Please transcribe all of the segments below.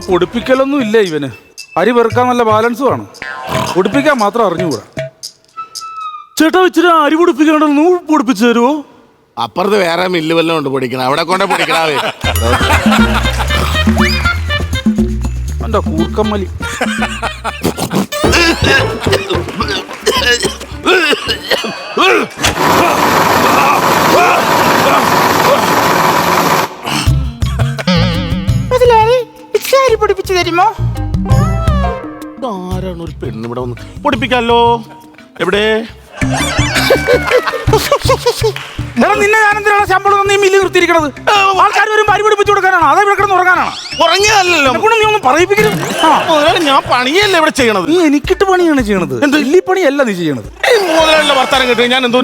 പൊടിപ്പിക്കലൊന്നും ഇല്ല ഇവന്. അരി പെറുക്കാൻ നല്ല ബാലൻസ് വേണം, പൊടിപ്പിക്കാൻ മാത്രം അറിഞ്ഞുകൂടാ. ചേട്ടാ ഇച്ചിരി അരി പൊടിപ്പിക്കാണ്ട് പൊടിപ്പിച്ചു തരുമോ? അപ്പുറത്ത് വേറെ മില്ല് വല്ലതും ഉണ്ട് പൊടിക്കണം, അവിടെ കൊണ്ട് പൊടിക്കണാവേ. എന്റെ കൂർക്കമ്മലി. അരി പൊടിപ്പിച്ചു തരുമോ? ആരാണ് ഒരു പെണ്ണ് ഇവിടെ വന്ന് പൊടിപ്പിക്കാല്ലോ? എവിടെ നിന്നെ ഞാനെന്തിനാണ് ശമ്പളം നീ മില്ല് നിർത്തിയിരിക്കണത്? ആൾക്കാർ വരുമ്പോ അരി പൊടിപ്പിച്ചു കൊടുക്കാനാണ്, അതേ ഇവിടെ കിടന്ന് ഉറങ്ങാനാണ്? ഉറങ്ങിയല്ലോ, നീ ഒന്നും പറയിപ്പിക്കരുത്. ഞാൻ പണിയല്ലേ ഇവിടെ ചെയ്യണത്. നീ എനിക്കിട്ട് പണിയാണ് ചെയ്യണത്, ഈ പണിയല്ല നീ ചെയ്യണത്. മുതലുള്ള വർത്താനം കേട്ടു ഞാൻ എന്ത്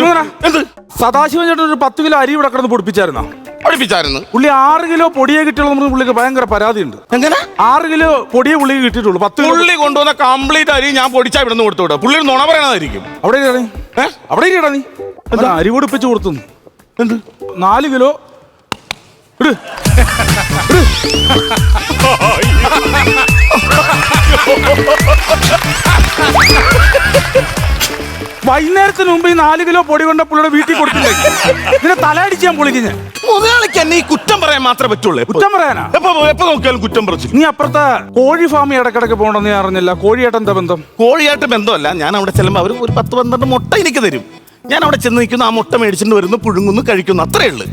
സദാശിവൻ ചേട്ടൻ ഒരു 10 കിലോ അരി ഇവിടെ കിടന്ന് പൊടിപ്പിച്ചായിരുന്നോ? പഠിപ്പിച്ചായിരുന്നു. പുള്ളി 6 കിലോ പൊടിയെ കിട്ടിയുള്ളൂ. പുള്ളിക്ക് ഭയങ്കര പരാതിയുണ്ട്. എങ്ങനെ 6 കിലോ പൊടിയെ പുള്ളിക്ക് കിട്ടിയിട്ടുള്ളൂ? 10 പുള്ളി കൊണ്ടുവന്ന കംപ്ലീറ്റ് അരി ഞാൻ പൊടിച്ചാ ഇവിടെ നിന്ന് കൊടുത്തു വിടാം. പുള്ളി നുണ പറയണതായിരിക്കും. അവിടെ അവിടെ നീ എന്താ അരി പൊടിപ്പിച്ച് കൊടുത്തു? എന്ത് 4 കിലോ ഇട്. വൈകുന്നേരത്തിന് മുമ്പ് ഈ 4 കിലോ പൊടി കൊണ്ട് പുള്ളിയുടെ വീട്ടിൽ കൊടുത്തില്ലേ? ഇതിനെ തലയടിച്ച് ഞാൻ പൊളിക്കും ഞാൻ. മുതലാളിക്ക് എന്നെ ഈ കുറ്റം പറയാൻ മാത്രമേ പറ്റുള്ളൂ. കുറ്റം പറയാനാ? എപ്പോ നോക്കിയാലും കുറ്റം പറഞ്ഞു. നീ അപ്പുറത്തെ കോഴി ഫാമിൽ ഇടക്കിടക്ക് പോകണമെന്ന് ഞാൻ അറിഞ്ഞില്ല. കോഴിയായിട്ട് എന്താ ബന്ധം? കോഴിയായിട്ട് ബന്ധമല്ല, ഞാൻ അവിടെ ചെല്ലുമ്പോൾ അവർ ഒരു 10-12 മുട്ട എനിക്ക് തരും. ഞാൻ അവിടെ ചെന്ന് നിൽക്കുന്നു, ആ മുട്ട മേടിച്ചിട്ട് വരുന്നു, പുഴുങ്ങുന്നു, കഴിക്കുന്നു. അത്രേ ഉള്ളൂ.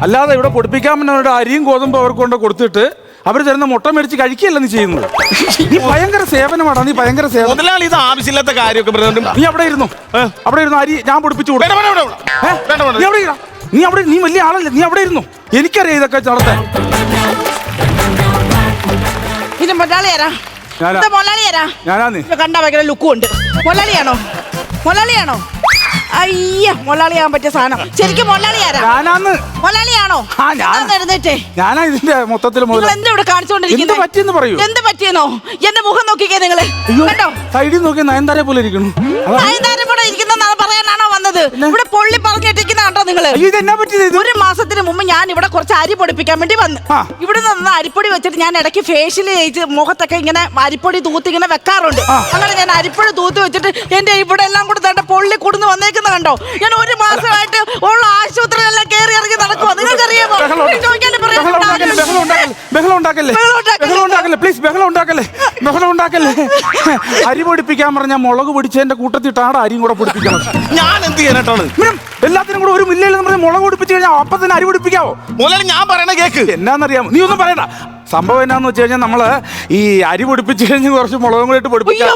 അല്ലാതെ ഇവിടെ പൊടിപ്പിക്കാൻ പറ്റുന്നവരുടെ അരിയും ഗോതമ്പും അവർക്ക് കൊണ്ട് കൊടുത്തിട്ട് അവർ തരുന്ന മുട്ട മേടിച്ച് കഴിക്കുകയല്ല നീ ചെയ്യുന്നത്. നീ ഭയങ്കര സേവനമാടാ, നീ ഭയങ്കര സേവനം. മുതലാളി ഇത് ആവശ്യമില്ലാത്ത കാര്യമൊക്കെ. നീ അവിടെ ഇരുന്നു അരി ഞാൻ പൊടിപ്പിച്ചു കൊടുക്കും. നീ വലിയ ആളല്ലേ, നീ അവിടെ ഇരുന്നു. എനിക്കറിയാം ഇതൊക്കെ നടത്താൻ. കണ്ടാ ഭയങ്കര ലുക്കും ഉണ്ട്. മൊലാളിയാണോ? അയ്യ, മൊലാളിയാൻ പറ്റിയ സാധനം. ശരിക്കും മൊലാളിയാരാ? മൊലാളിയാണോ? ഞാനാ ഇതിന്റെ മൊത്തത്തിൽ ഇവിടെ കാണിച്ചോണ്ടിരിക്കുന്നത്. എന്ത് പറ്റിയെന്നോ? എന്റെ മുഖം നോക്കിക്കേ നിങ്ങള്. കണ്ടോ? സൈഡിൽ നോക്കി നയൻതാരെ പോലെ ഇരിക്കുന്നു. നയൻതാര പോലെ ഇരിക്കുന്ന പറയാനാണോ വന്നത്? ഇവിടെ പൊള്ളി പറഞ്ഞിട്ടിരിക്കുന്ന കണ്ടോ നിങ്ങള്? ഒരു മാസത്തിന് മുമ്പ് ഞാൻ ഇവിടെ കുറച്ച് അരി പൊടിപ്പിക്കാൻ വേണ്ടി വന്നു. ഇവിടെ നിന്ന് അരിപ്പൊടി വെച്ചിട്ട് ഞാൻ ഇടയ്ക്ക് ഫേഷ്യൽ ചെയ്ത് മുഖത്തൊക്കെ ഇങ്ങനെ അരിപ്പൊടി തൂത്തി ഇങ്ങനെ വെക്കാറുണ്ട്. അങ്ങനെ ഞാൻ അരിപ്പൊടി തൂത്തി വെച്ചിട്ട് എന്റെ ഇവിടെ എല്ലാം കൂടെ തന്റെ പൊള്ളി കൂടുന്ന് വന്നേക്കുന്ന കണ്ടോ? ഞാൻ ഒരു മാസമായിട്ട് ഉള്ള ആശുപത്രിയിലെല്ലാം കയറി ഇറങ്ങി നടക്കുവാ. നിങ്ങൾക്കറിയാമോ? അരി പൊടിപ്പിക്കാൻ പറഞ്ഞാൽ മുളക് പൊടിച്ചതിന്റെ കൂട്ടത്തിട്ടാണ് അരിയും കൂടെ പൊടിപ്പിക്കണം. ഞാൻ എന്ത് ചെയ്യാനായിട്ടാണ്? എല്ലാത്തിനും കൂടെ ഒരു മില്ലിൽ പറഞ്ഞ് മുളക് പൊടിപ്പിച്ച് കഴിഞ്ഞാൽ അപ്പം തന്നെ അരി പൊടിപ്പിക്കാവോ? ഞാൻ പറയണ കേക്ക് എന്നാന്നറിയാമോ? നീ ഒന്നും പറയണ്ട. സംഭവം എന്നാന്ന് വെച്ച് കഴിഞ്ഞാൽ നമ്മള് ഈ അരി പൊടിപ്പിച്ച് കഴിഞ്ഞ് കുറച്ച് മുളകും കൂടി ഇട്ട് പൊടിപ്പിക്കാം.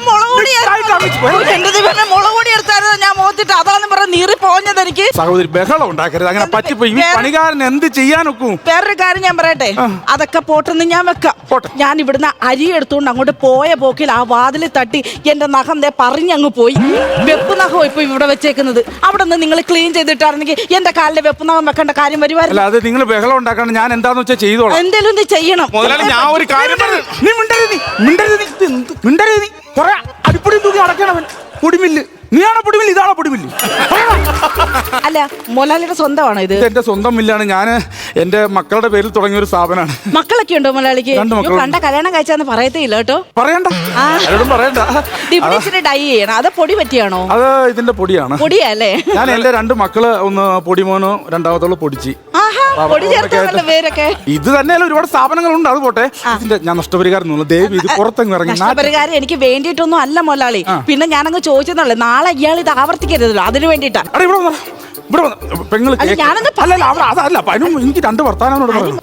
സഹോദരി ബഹളം ഉണ്ടാക്കരുത്, അങ്ങനെ പറ്റിപ്പോയി. ഈ പണിക്കാരൻ എന്ത് ചെയ്യാനൊക്കും? വേറൊരു കാര്യം ഞാൻ പറയട്ടെ, അതൊക്കെ പോട്ടെന്ന് ഞാൻ വെക്കാം. ഞാൻ ഇവിടുന്ന് അരി എടുത്തുകൊണ്ട് അങ്ങോട്ട് പോയ പോക്കിൽ ആ വാതിലിൽ തട്ടി എന്റെ നഖം പറഞ്ഞങ്ങ് പോയി. വെപ്പ് നഖം ഇപ്പൊ ഇവിടെ വെച്ചേക്കുന്നത്. അവിടെ നിന്ന് നിങ്ങൾ ക്ലീൻ ചെയ്തിട്ടാണെങ്കിൽ എന്റെ കാലിലെ വെപ്പ് നഖം വെക്കേണ്ട കാര്യം വരുമായിരുന്നു. അത് നിങ്ങൾ ബഹളം ഉണ്ടാക്കണം. ഞാൻ എന്താന്ന് വെച്ചാൽ ചെയ്തോളാം. എന്തേലും നീ ചെയ്യണം. ഞാൻ ഒരു കാര്യം നീ മിണ്ടരുത്. കൊറേ അരിപ്പൊടി തൂക്കി അടക്കണവൻ. പൊടിമില്ല് നീയാണോ പൊടിമില്ല്? ഇതാണോ പൊടിമില്ല്? അല്ല, മൊലാലിയുടെ സ്വന്തമാണോ ഇത്? എന്റെ സ്വന്തം മില്ലാണ്. ഞാൻ എന്റെ മക്കളുടെ പേരിൽ തുടങ്ങിയ ഒരു സ്ഥാപനമാണ്. മക്കളൊക്കെ ഉണ്ടോ മൊലാലിക്ക്? കണ്ട കല്യാണം കഴിച്ചാന്ന് പറയത്തേ ഇല്ല കേട്ടോ. പറയണ്ട, പറയണ്ട. ഡൈ ചെയ്യണം. അത് പൊടി പറ്റിയാണോ? അത് ഇതിന്റെ പൊടിയാണ്. പൊടിയല്ലേ? ഞാൻ എന്റെ 2 മക്കള്, ഒന്ന് പൊടിമോനോ രണ്ടാമത്തോളൂ പൊടിച്ച്. ഇത് തന്നെയല്ല ഒരുപാട് സ്ഥാപനങ്ങളുണ്ട്. അത് പോട്ടെ, ഞാൻ നഷ്ടപരിഹാരം ദേവി ഇത് പുറത്തങ്ങ് ഇറങ്ങി. നഷ്ടപരിഹാരം എനിക്ക് വേണ്ടിയിട്ടൊന്നും അല്ല മൊലാളി. പിന്നെ ഞാനങ്ങ് ചോദിച്ചെന്നുള്ളു, നാളെ ഇയാൾ ഇത് ആവർത്തിക്കരുതല്ലോ, അതിനു വേണ്ടിട്ടാ. പെങ്ങള് അതല്ല, എനിക്ക് 2 വർത്താനോട് പറഞ്ഞു.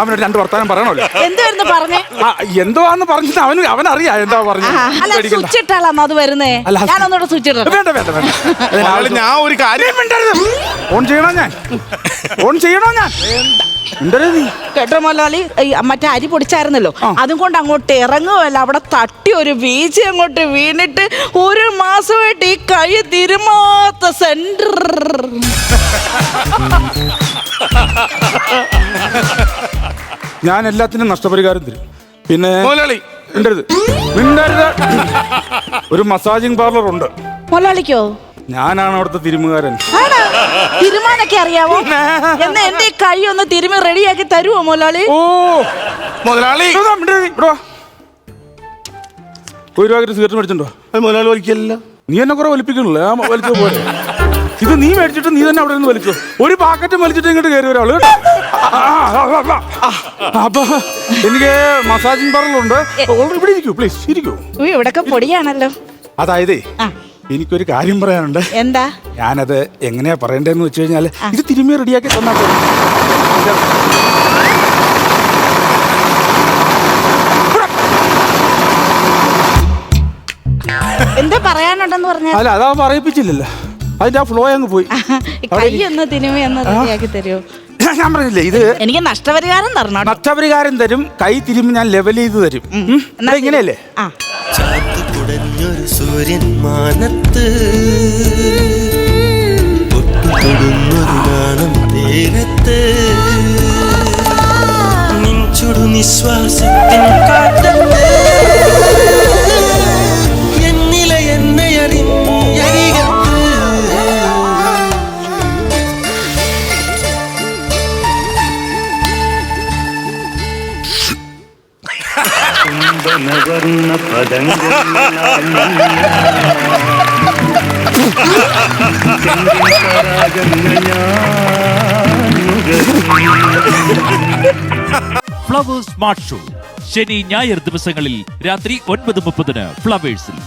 അവനോട് 2 വർത്താനം പറയണല്ലോ. എന്തുവാന്ന് പറഞ്ഞിട്ട് അവനറിയാം എന്താ പറഞ്ഞു. ഞാൻ ഒരു കാര്യം ഓൺ ചെയ്യണോ ഞാൻ കേട്ടോ മൊലാളി? മറ്റേ അരി പൊടിച്ചായിരുന്നല്ലോ, അതും കൊണ്ട് അങ്ങോട്ട് ഇറങ്ങുമല്ല, അവിടെ തട്ടി ഒരു വീഴ്ച അങ്ങോട്ട് വീണിട്ട് ഒരു മാസമായിട്ട് ഈ കൈ തിരുമാത്ത സെന്റർ. ഞാൻ എല്ലാത്തിനും നഷ്ടപരിഹാരം തരും. പിന്നെ മുതലാളി മിണ്ടരുത്. ഒരു മസാജിങ് പാർലർ ഉണ്ട്. മുതലാളിക്കോ? ഞാനാണ് അവിടുത്തെ തിരുമുകാരൻ. തിരുമാനൊക്കെ അറിയാവോ? എന്നാ എന്റെ കൈ ഒന്ന് തിരുമി റെഡിയാക്കി തരുമോ മുതലാളി? ഓ മുതലാളി ഒരു പാക്കറ്റ് സിഗരറ്റ് മേടിച്ചിട്ടുണ്ടോ? മുതലാളി വലിക്കല്ല. നീ എന്നെ കുറെ വലിപ്പിക്കണല്ലോ. വലിച്ചോ പോലെ ഇത് നീ മേടിച്ചിട്ട് നീ തന്നെ അവിടെ നിന്ന് വലിച്ചോ. ഒരു പാക്കറ്റ് വലിച്ചിട്ട് ഇങ്ങോട്ട് കയറി ഒരാള്. അപ്പൊ എനിക്ക് മസാജിങ് പാർലറുണ്ട്. ഇവിടെ ഇരിക്കൂ, പ്ലീസ് ഇരിക്കൂ. ഇവിടൊക്കെ പൊടിയാണല്ലോ. അതായത് എനിക്കൊരു കാര്യം പറയാനുണ്ട്. എന്താ? ഞാനത് എങ്ങനെയാ പറയണ്ടേന്ന് വെച്ച് കഴിഞ്ഞാല് ഇത് തിരുമ്മി റെഡിയാക്കി തന്നാ എന്താ പറയാനുണ്ടെന്ന് പറഞ്ഞാൽ? അല്ല അതാ പറയിപ്പിച്ചില്ലല്ലോ. അതിന്റെ ആ ഫ്ലോ അങ്ങ് പോയി. കൈ ഒന്ന് തിരുമി ഒന്ന് റെഡിയാക്കി തരുമോ? ഞാൻ പറഞ്ഞില്ലേ ഇത് എനിക്ക് നഷ്ടപരിഹാരം തരണം. നഷ്ടപരിഹാരം തരും. കൈ തിരുമ്പി ഞാൻ ലെവൽ ചെയ്ത് തരും. ഇങ്ങനെയല്ലേ? കുടഞ്ഞൊരു സൂര്യൻ മാനത്ത് ഒട്ടുതൊടുന്നൊരു നാണം തീരത്ത് നിൻചുടു നിശ്വാസത്തിൻ കാറ്റത്ത് എന്നില എന്നെ അറിയത്ത് കുംഭനവർണ്ണ ഫ്ലവേഴ്സ് സ്മാർട്ട് ഷോ ശനി ഞായർ ദിവസങ്ങളിൽ രാത്രി 9:30 ഫ്ലവേഴ്സിൽ.